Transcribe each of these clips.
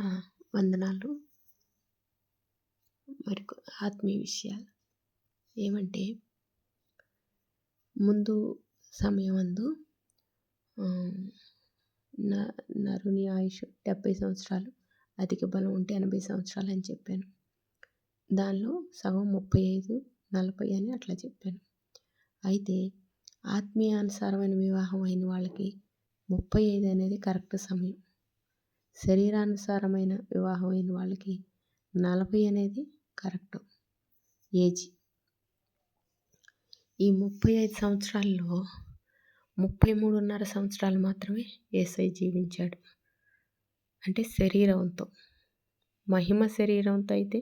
ఆ! వందనాలు. ఆత్మీయ విషయాలు ఏమంటే, ముందు సమయమందు ఆహ్, న నరుని ఆయుష్ 70 సంవత్సరాలు, అధిక బలం ఉంటే 80 సంవత్సరాలని చెప్పాను. దానిలో సగం 35, 40 అని అట్లా చెప్పాను. అయితే ఆత్మీయానుసారమైన వివాహం అయిన వాళ్ళకి 35 అనేది కరెక్ట్ సమయం. శరీరానుసారమైన వివాహం అయిన వాళ్ళకి 40 అనేది కరెక్ట్ ఏజ్. ఈ 35 సంవత్సరాల్లో 33.5 సంవత్సరాలు మాత్రమే యేసయ్య జీవించాడు. అంటే శరీరంతో. మహిమ శరీరంతో అయితే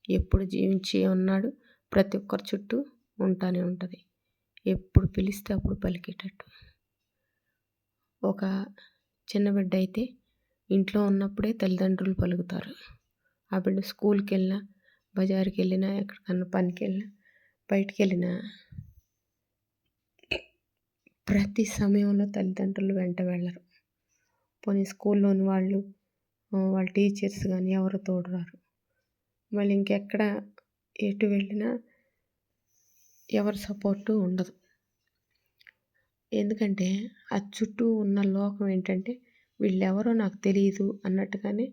ఎప్పుడు జీవించి ఉన్నాడు. ప్రతి ఒక్కరి చుట్టూ ఉంటానే ఉంటుంది. ఎప్పుడు పిలిస్తే అప్పుడు పలికేటట్టు. ఒక చిన్న బిడ్డ అయితే ఇంట్లో ఉన్నప్పుడే తల్లిదండ్రులు పలుకుతారు. ఆ బిడ్డ స్కూల్కి వెళ్ళినా, బజారుకి వెళ్ళినా, ఎక్కడికన్నా పనికి వెళ్ళినా, బయటికి వెళ్ళినా ప్రతి సమయంలో తల్లిదండ్రులు వెంట వెళ్ళరు. పోనీ స్కూల్లోని వాళ్ళ టీచర్స్ కానీ ఎవరు తోడురారు. మళ్ళీ ఇంకెక్కడ ఎటు వెళ్ళినా ఎవరి సపోర్టు ఉండదు. ఎందుకంటే ఆ చుట్టూ ఉన్న లోకం ఏంటంటే వీళ్ళెవరో నాకు తెలియదు అన్నట్టుగానే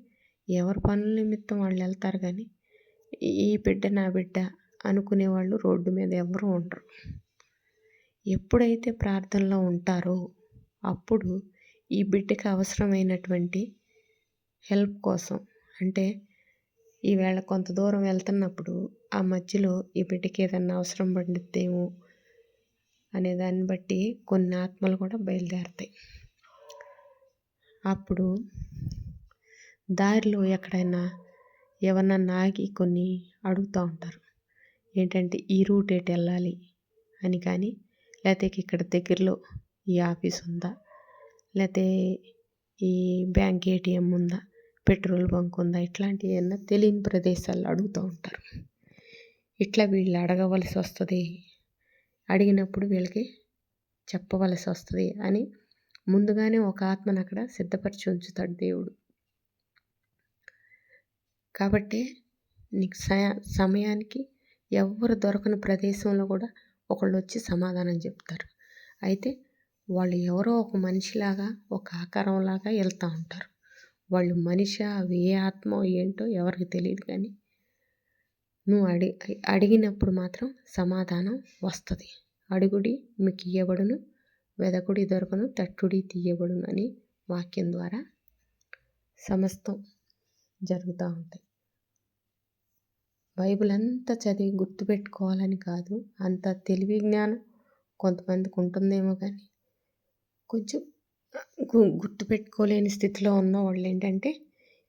ఎవరి పనుల నిమిత్తం వాళ్ళు వెళ్తారు. కానీ ఈ బిడ్డ నా బిడ్డ అనుకునేవాళ్ళు రోడ్డు మీద ఎవరు ఉండరు. ఎప్పుడైతే ప్రార్థనలో ఉంటారో అప్పుడు ఈ బిడ్డకి అవసరమైనటువంటి హెల్ప్ కోసం, అంటే ఈవేళ కొంత దూరం వెళ్తున్నప్పుడు ఆ మధ్యలో ఈ బిడ్డకి ఏదన్నా అవసరం పడిద్దేమో అనే దాన్ని బట్టి కొన్ని ఆత్మలు కూడా బయలుదేరుతాయి. అప్పుడు దారిలో ఎక్కడైనా ఎవరన్నా ఆగి కొన్ని అడుగుతూ ఉంటారు. ఏంటంటే ఈ రూట్ ఎటు వెళ్ళాలి అని. కానీ లేకపోతే ఇక్కడ దగ్గరలో ఈ ఆఫీస్ ఉందా, లేకపోతే ఈ బ్యాంక్ ఏటీఎం ఉందా, పెట్రోల్ బంక్ ఉందా, ఇట్లాంటివి ఏమన్నా తెలియని ప్రదేశాల్లో అడుగుతూ ఉంటారు. ఇట్లా వీళ్ళు అడగవలసి వస్తుంది, అడిగినప్పుడు వీళ్ళకి చెప్పవలసి వస్తుంది అని ముందుగానే ఒక ఆత్మను అక్కడ సిద్ధపరిచి ఉంచుతాడు దేవుడు. కాబట్టి నీకు సమయానికి ఎవరు దొరకని ప్రదేశంలో కూడా ఒకళ్ళు వచ్చి సమాధానం చెప్తారు. అయితే వాళ్ళు ఎవరో ఒక మనిషిలాగా, ఒక ఆకారంలాగా వెళ్తూ ఉంటారు. వాళ్ళు మనిషి, అవి ఏ ఆత్మో ఏంటో ఎవరికి తెలియదు. కానీ నువ్వు అడిగినప్పుడు మాత్రం సమాధానం వస్తుంది. అడుగుడి మీకు ఇయ్యబడును, వెదకుడి దొరకను, తట్టుడి తీయబడును అని వాక్యం ద్వారా సమస్తం జరుగుతూ ఉంటాయి. బైబిల్ అంతా చదివి గుర్తుపెట్టుకోవాలని కాదు, అంత తెలివి జ్ఞానం కొంతమందికి ఉంటుందేమో. కానీ కొంచెం గుర్తుపెట్టుకోలేని స్థితిలో ఉన్న వాళ్ళు ఏంటంటే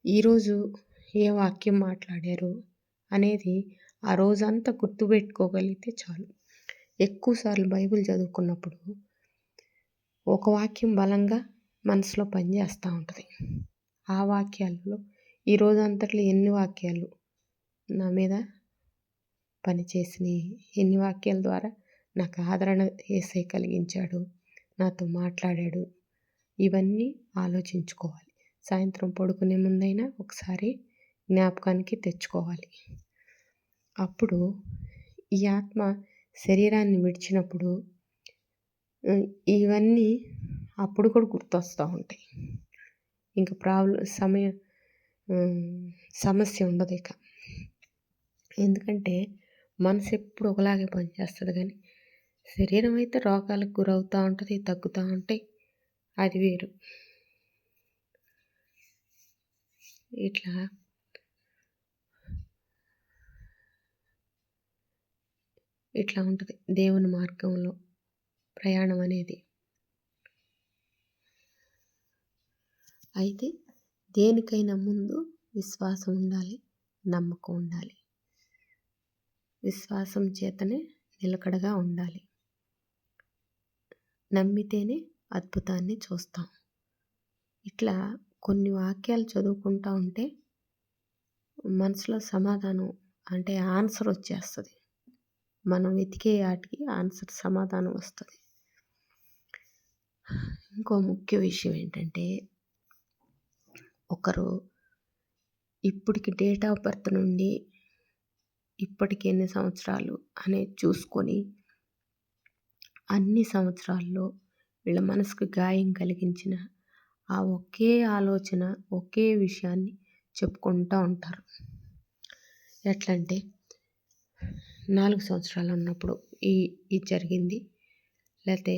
ఈరోజు ఏ వాక్యం మాట్లాడారు అనేది ఆ రోజంతా గుర్తుపెట్టుకోగలిగితే చాలు. ఎక్కువసార్లు బైబిల్ చదువుకున్నప్పుడు ఒక వాక్యం బలంగా మనసులో పనిచేస్తూ ఉంటుంది. ఆ వాక్యాలలో ఈ రోజంతట్లో ఎన్ని వాక్యాలు నా మీద పనిచేసినాయి, ఎన్ని వాక్యాల ద్వారా నాకు ఆదరణ యేసయ్య కలిగించాడు, నాతో మాట్లాడాడు, ఇవన్నీ ఆలోచించుకోవాలి. సాయంత్రం పడుకునే ముందైనా ఒకసారి జ్ఞాపకానికి తెచ్చుకోవాలి. అప్పుడు ఈ ఆత్మ శరీరాన్ని విడిచినప్పుడు ఇవన్నీ అప్పుడు కూడా గుర్తొస్తూ ఉంటాయి. ఇంకా సమస్య ఉండదు ఇక. ఎందుకంటే మనసు ఎప్పుడు ఒకలాగే పనిచేస్తుంది. కానీ శరీరం అయితే రోగాలకు గురవుతూ ఉంటుంది, తగ్గుతూ ఉంటాయి. అది వేరు. ఇట్లా ఉంటుంది దేవుని మార్గంలో ప్రయాణం అనేది. అయితే దేనికైనా ముందు విశ్వాసం ఉండాలి, నమ్మకం ఉండాలి. విశ్వాసం చేతనే నిలకడగా ఉండాలి. నమ్మితేనే అద్భుతాన్ని చూస్తాం. ఇట్లా కొన్ని వాక్యాలు చదువుకుంటూ ఉంటే మనసులో సమాధానం, అంటే ఆన్సర్ వచ్చేస్తుంది. మనం వెతికే వాటికి ఆన్సర్, సమాధానం వస్తుంది. ఇంకో ముఖ్య విషయం ఏంటంటే ఒకరు ఇప్పటికి డేట్ ఆఫ్ బర్త్ నుండి ఇప్పటికి ఎన్ని సంవత్సరాలు అనేది చూసుకొని అన్ని సంవత్సరాల్లో వీళ్ళ మనసుకు గాయం కలిగించిన ఆ ఒకే ఆలోచన, ఒకే విషయాన్ని చెప్పుకుంటూ ఉంటారు. ఎట్లా అంటే 4 సంవత్సరాలు ఉన్నప్పుడు ఇది జరిగింది, లేకపోతే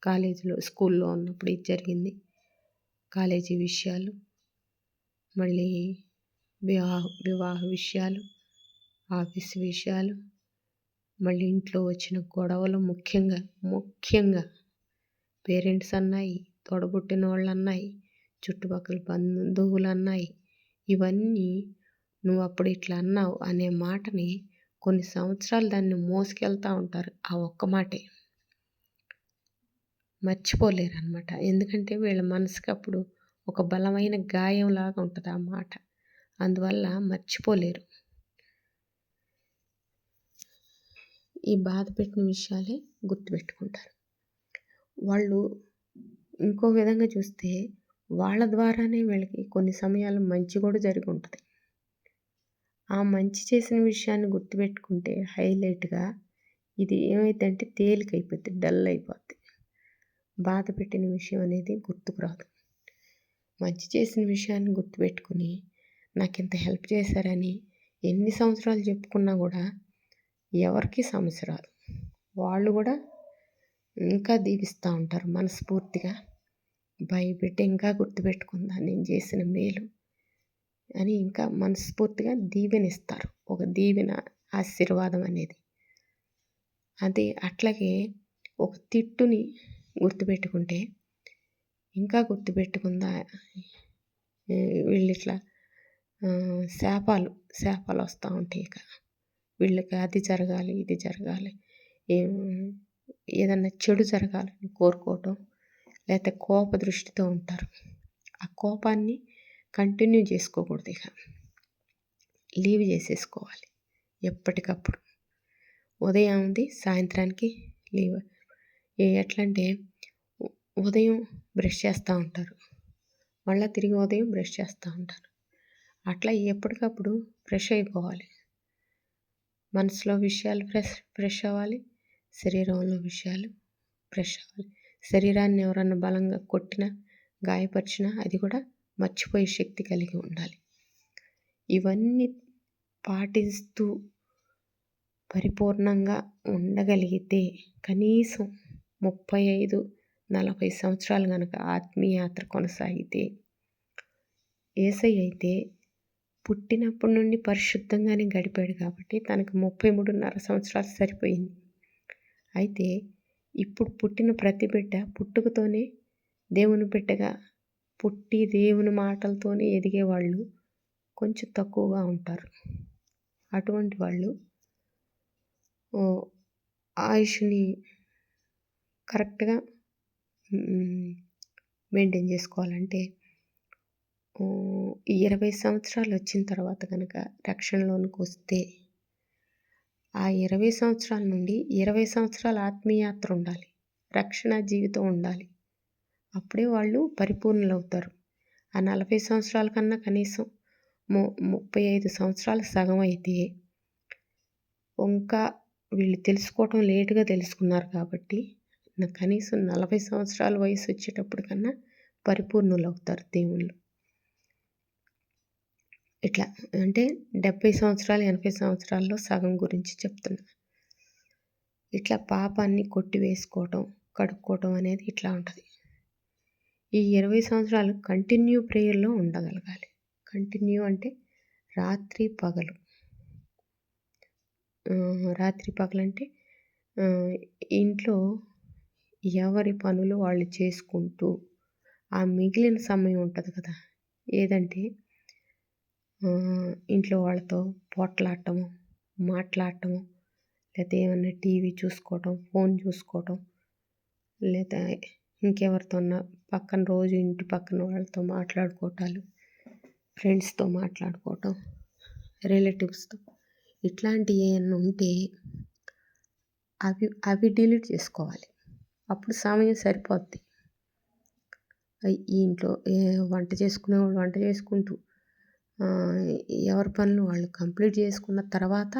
కాలేజీలో స్కూల్లో ఉన్నప్పుడు ఇది జరిగింది, కాలేజీ విషయాలు, మళ్ళీ వివాహ విషయాలు, ఆఫీస్ విషయాలు, మళ్ళీ ఇంట్లో వచ్చిన గొడవలు, ముఖ్యంగా పేరెంట్స్ అన్నాయి, తోడబుట్టిన వాళ్ళు అన్నాయి, చుట్టుపక్కల బంధువులు అన్నాయి. ఇవన్నీ నువ్వు అప్పుడు ఇట్లా అన్నావు అనే మాటని కొన్ని సంవత్సరాలు దాన్ని మోసుకెళ్తూ ఉంటారు. ఆ ఒక్క మాటే మర్చిపోలేరు అనమాట. ఎందుకంటే వీళ్ళ మనసుకి అప్పుడు ఒక బలమైన గాయంలాగా ఉంటుంది ఆ మాట. అందువల్ల మర్చిపోలేరు. ఈ బాధ పెట్టిన విషయాలే గుర్తుపెట్టుకుంటారు. వాళ్ళు ఇంకో విధంగా చూస్తే వాళ్ళ ద్వారానే వీళ్ళకి కొన్ని సమయాలు మంచి కూడా జరిగి ఉంటుంది. ఆ మంచి చేసిన విషయాన్ని గుర్తుపెట్టుకుంటే హైలైట్గా ఇది ఏమైందంటే తేలికైపోద్ది, డల్ అయిపోద్ది. బాధ పెట్టిన విషయం అనేది గుర్తుకు రాదు. మంచి చేసిన విషయాన్ని గుర్తుపెట్టుకుని నాకు ఇంత హెల్ప్ చేశారని ఎన్ని సంవత్సరాలు చెప్పుకున్నా కూడా ఎవరికి సమస్య రాదు. వాళ్ళు కూడా ఇంకా దీవిస్తూ ఉంటారు మనస్ఫూర్తిగా. బిడ్డ ఇంకా గుర్తుపెట్టుకుందా నేను చేసిన మేలు అని ఇంకా మనస్ఫూర్తిగా దీవెనిస్తారు. ఒక దీవెన, ఆశీర్వాదం అనేది. అది అట్లాగే ఒక తిట్టుని గుర్తుపెట్టుకుంటే ఇంకా గుర్తుపెట్టుకుందా, వీళ్ళు ఇట్లా శాపాలు వస్తూ ఉంటాయి. ఇక వీళ్ళకి అది జరగాలి, ఇది జరగాలి, ఏదన్నా చెడు జరగాలని కోరుకోవటం, లేకపోతే కోప దృష్టితో ఉంటారు. ఆ కోపాన్ని కంటిన్యూ చేసుకోకూడదు. ఇక లీవ్ చేసేసుకోవాలి ఎప్పటికప్పుడు. ఉదయం ఉంది, సాయంత్రానికి లీవ్. ఎట్లా అంటే ఉదయం బ్రష్ చేస్తూ ఉంటారు, మళ్ళీ తిరిగి ఉదయం బ్రష్ చేస్తూ ఉంటారు. అట్లా ఎప్పటికప్పుడు ఫ్రెష్ అయిపోవాలి. మనసులో విషయాలు ఫ్రెష్ అవ్వాలి, శరీరంలో విషయాలు ఫ్రెష్ అవ్వాలి. శరీరాన్ని ఎవరన్నా బలంగా కొట్టినా, గాయపరిచినా అది కూడా మర్చిపోయే శక్తి కలిగి ఉండాలి. ఇవన్నీ పాటిస్తూ పరిపూర్ణంగా ఉండగలిగితే కనీసం 35-40 సంవత్సరాలు కనుక ఆత్మీయాత్ర కొనసాగితే, యేసయ్య అయితే పుట్టినప్పటి నుండి పరిశుద్ధంగానే గడిపాడు కాబట్టి తనకు 33.5 సంవత్సరాలు సరిపోయింది. అయితే ఇప్పుడు పుట్టిన ప్రతి బిడ్డ పుట్టుకతోనే దేవుని బిడ్డగా పుట్టి దేవుని మాటలతోనే ఎదిగేవాళ్ళు కొంచెం తక్కువగా ఉంటారు. అటువంటి వాళ్ళు ఆయుష్ని కరెక్ట్గా మెయింటైన్ చేసుకోవాలంటే 20 సంవత్సరాలు వచ్చిన తర్వాత కనుక రక్షణలోనికి వస్తే ఆ 20 సంవత్సరాల నుండి 20 సంవత్సరాల ఆత్మీయాత్ర ఉండాలి, రక్షణ జీవితం ఉండాలి. అప్పుడే వాళ్ళు పరిపూర్ణులు అవుతారు. ఆ 40 సంవత్సరాల కన్నా కనీసం 35 సంవత్సరాలు సగం అయితే ఇంకా వీళ్ళు తెలుసుకోవటం లేటుగా తెలుసుకున్నారు కాబట్టి కనీసం 40 సంవత్సరాల వయసు వచ్చేటప్పుడు కన్నా పరిపూర్ణులు అవుతారు దేవుళ్ళు. ఇట్లా అంటే 70 సంవత్సరాలు 80 సంవత్సరాల్లో సగం గురించి చెప్తున్నా. ఇట్లా పాపాన్ని కొట్టివేసుకోవటం, కడుక్కోవటం అనేది ఇట్లా ఉంటుంది. ఈ 20 సంవత్సరాలు కంటిన్యూ ప్రేయర్లో ఉండగలగాలి. కంటిన్యూ అంటే రాత్రి పగలు అంటే ఇంట్లో ఎవరి పనులు వాళ్ళు చేసుకుంటూ ఆ మిగిలిన సమయం ఉంటుంది కదా, ఏదంటే ఇంట్లో వాళ్ళతో పోట్లాడటము, మాట్లాడటము, లేకపోతే ఏమన్నా టీవీ చూసుకోవటం, ఫోన్ చూసుకోవటం, లేదా ఇంకెవరితోన్నా పక్కన రోజు ఇంటి పక్కన వాళ్ళతో మాట్లాడుకోవటాలు, ఫ్రెండ్స్తో మాట్లాడుకోవటం, రిలేటివ్స్తో, ఇట్లాంటివి ఏమన్నా ఉంటే అవి డిలీట్ చేసుకోవాలి. అప్పుడు సమయం సరిపోద్ది. ఈ ఇంట్లో వంట చేసుకునే వాళ్ళు వంట చేసుకుంటూ, ఎవరి పనులు వాళ్ళు కంప్లీట్ చేసుకున్న తర్వాత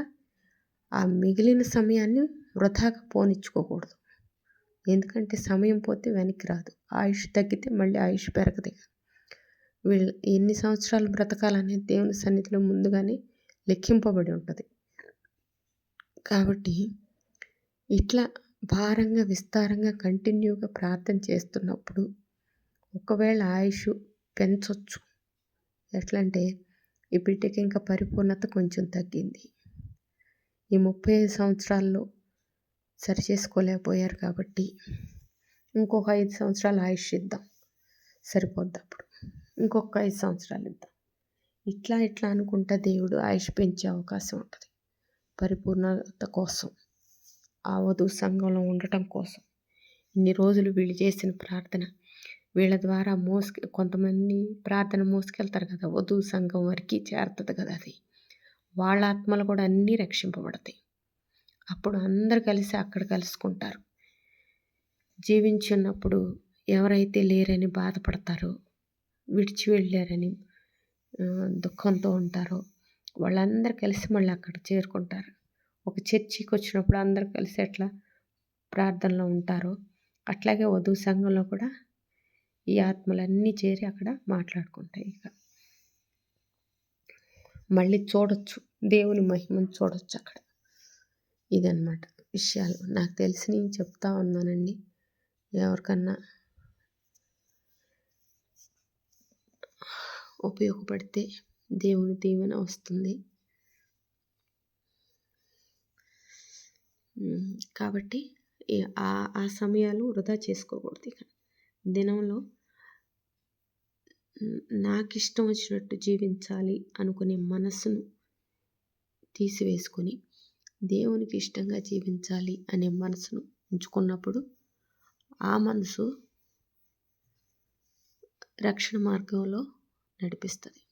ఆ మిగిలిన సమయాన్ని వృధాగా పోనిచ్చుకోకూడదు. ఎందుకంటే సమయం పోతే వెనక్కి రాదు. ఆయుష్ తగ్గితే మళ్ళీ ఆయుష్ పెరగదు. వీళ్ళు ఎన్ని సంవత్సరాలు బ్రతకాలనేది దేవుని సన్నిధిలో ముందుగానే లెక్కింపబడి ఉంటుంది. కాబట్టి ఇట్లా భారంగా విస్తారంగా కంటిన్యూగా ప్రార్థన చేస్తున్నప్పుడు ఒకవేళ ఆయుష్ పెంచొచ్చు. ఎట్లా అంటే ఈ బిడ్డకి ఇంకా పరిపూర్ణత కొంచెం తగ్గింది, ఈ 35 సంవత్సరాల్లో సరి చేసుకోలేకపోయారు కాబట్టి ఇంకొక 5 సంవత్సరాలు ఆయుష్ ఇద్దాం, సరిపోద్ది. అప్పుడు ఇంకొక 5 సంవత్సరాలు ఇద్దాం. ఇట్లా అనుకుంటా దేవుడు ఆయుష్ పెంచే అవకాశం ఉంటుంది. పరిపూర్ణత కోసం, ఆ వధువు సంఘంలో ఉండటం కోసం. ఇన్ని రోజులు వీళ్ళు చేసిన ప్రార్థన వీళ్ళ ద్వారా కొంతమంది ప్రార్థన మోసుకెళ్తారు కదా, వధువు సంఘం వరకు చేరుతుంది కదా. అది వాళ్ళ ఆత్మలు కూడా అన్నీ రక్షింపబడతాయి. అప్పుడు అందరు కలిసి అక్కడ కలుసుకుంటారు. జీవించున్నప్పుడు ఎవరైతే లేరని బాధపడతారో, విడిచి వెళ్ళారని దుఃఖంతో ఉంటారో వాళ్ళందరూ కలిసి మళ్ళీ అక్కడ చేరుకుంటారు. ఒక చర్చికి వచ్చినప్పుడు అందరు కలిసి ఎట్లా ప్రార్థనలో ఉంటారో అట్లాగే వధువు సంఘంలో కూడా ఈ ఆత్మలన్నీ చేరి అక్కడ మాట్లాడుకుంటాయి. ఇక మళ్ళీ చూడొచ్చు, దేవుని మహిమను చూడొచ్చు అక్కడ. ఇదన్నమాట విషయాలు. నాకు తెలిసినవి చెప్తా ఉన్నానండి. ఎవరికన్నా ఉపయోగపడితే దేవుని దీవెన వస్తుంది. కాబట్టి ఆ సమయాలు వృధా చేసుకోకూడదు. ఇక దినంలో నాకు ఇష్టం వచ్చినట్టు జీవించాలి అనుకునే మనసును తీసివేసుకొని దేవునికి ఇష్టంగా జీవించాలి అనే మనసును ఉంచుకున్నప్పుడు ఆ మనసు రక్షణ మార్గంలో నడిపిస్తుంది.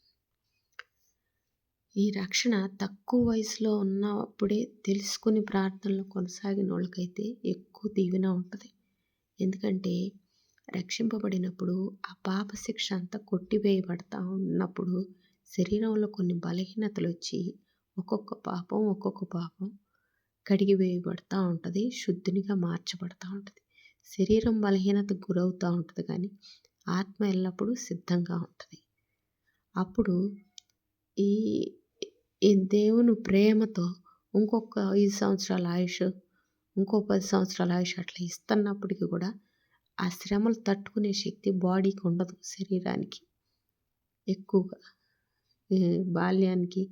ఈ రక్షణ తక్కువ వయసులో ఉన్నప్పుడే తెలుసుకుని ప్రార్థనలో కొనసాగిన వాళ్ళకైతే ఎక్కువ దీవెన ఉంటుంది. ఎందుకంటే రక్షింపబడినప్పుడు ఆ పాప శిక్ష అంతా కొట్టివేయబడతా ఉన్నప్పుడు శరీరంలో కొన్ని బలహీనతలు వచ్చి ఒక్కొక్క పాపం కడిగివేయబడతా ఉంటుంది, శుద్ధినిగా మార్చబడతా ఉంటుంది. శరీరం బలహీనతకు గురవుతూ ఉంటుంది, కానీ ఆత్మ ఎల్లప్పుడూ సిద్ధంగా ఉంటుంది. అప్పుడు ఈ దేవుని ప్రేమతో ఇంకొక 5 సంవత్సరాల ఆయుష్, ఇంకో 10 సంవత్సరాల ఆయుష్ అట్లా ఇస్తున్నప్పటికీ కూడా ఆ శ్రమలు తట్టుకునే శక్తి బాడీకి ఉండదు. శరీరానికి ఎక్కువగా బాల్యానికి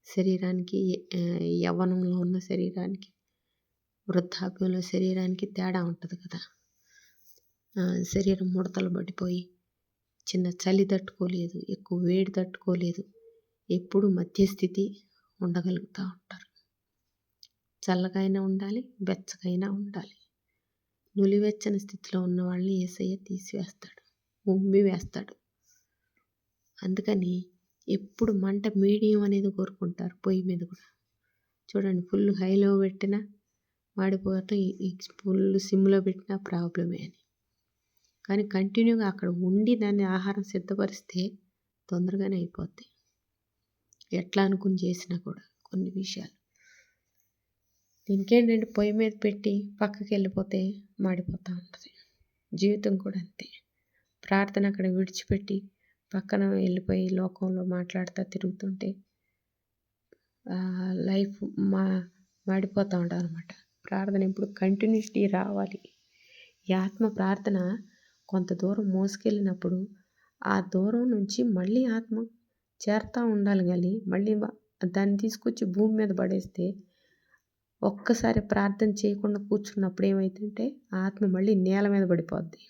శరీరానికి, యవ్వనంలో ఉన్న శరీరానికి, వృద్ధాప్యంలో శరీరానికి తేడా ఉంటుంది కదా. శరీరం ముడతలు పడిపోయి చిన్న చలి తట్టుకోలేదు, ఎక్కువ వేడి తట్టుకోలేదు, ఎప్పుడు మధ్యస్థితి ఉండగలుగుతూ ఉంటారు. చల్లగైనా ఉండాలి, బెచ్చగైనా ఉండాలి. నులివెచ్చని స్థితిలో ఉన్న వాళ్ళని యేసయ్య తీసివేస్తాడు, ఉమ్మి వేస్తాడు. అందుకని ఎప్పుడు మంట మీడియం అనేది కోరుకుంటారు. పొయ్యి మీద కూడా చూడండి, ఫుల్ హైలో పెట్టినా మాడిపోవటం, ఈ ఫుల్ సిమ్లో పెట్టినా ప్రాబ్లమే అని. కానీ కంటిన్యూగా అక్కడ ఉండి దాన్ని ఆహారం సిద్ధపరిస్తే తొందరగానే అయిపోద్ది. ఎట్లా అనుకుని చేసినా కూడా కొన్ని విషయాలు. ఇంకేంటంటే పొయ్యి మీద పెట్టి పక్కకి వెళ్ళిపోతే మాడిపోతూ ఉంటుంది. జీవితం కూడా అంతే. ప్రార్థన అక్కడ విడిచిపెట్టి పక్కన వెళ్ళిపోయి లోకంలో మాట్లాడుతూ తిరుగుతుంటే లైఫ్ మాడిపోతూ ఉంటుంది అనమాట. ప్రార్థన ఇప్పుడు కంటిన్యూటీ రావాలి. ఈ ఆత్మ ప్రార్థన కొంత దూరం మోసుకెళ్ళినప్పుడు ఆ దూరం నుంచి మళ్ళీ ఆత్మ చేరుతూ ఉండాలి. కానీ మళ్ళీ దాన్ని తీసుకొచ్చి భూమి మీద పడేస్తే ఒక్కసారి ప్రార్థన చేయకుండా కూర్చున్నప్పుడు ఏమవుతుందంటే ఆత్మ మళ్ళీ నేల మీద పడిపోద్ది.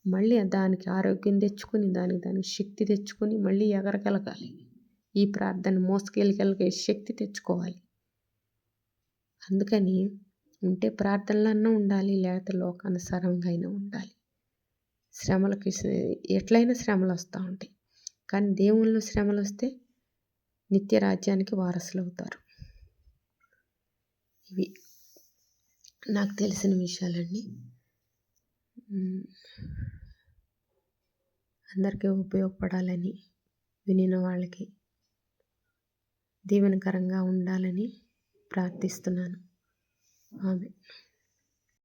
మళ్ళీ దానికి ఆరోగ్యం తెచ్చుకొని దానికి శక్తి తెచ్చుకొని మళ్ళీ ఎగరగలగాలి. ఈ ప్రార్థన మోసుకెళ్ళగలిగే శక్తి తెచ్చుకోవాలి. అందుకని ఉంటే ప్రార్థనలన్నా ఉండాలి, లేకపోతే లోకానుసారంగా అయినా ఉండాలి. శ్రమలకి ఎట్లయినా శ్రమలు వస్తూ ఉంటాయి, కానీ దేవుళ్ళు శ్రమలు వస్తే నిత్య రాజ్యానికి వారసులు అవుతారు. ఇవి నాకు తెలిసిన విషయాలండి. అందరికీ ఉపయోగపడాలని వినిన వాళ్ళకి దీవెనకరంగా ఉండాలని ప్రార్థిస్తున్నాను. ఆమెన్.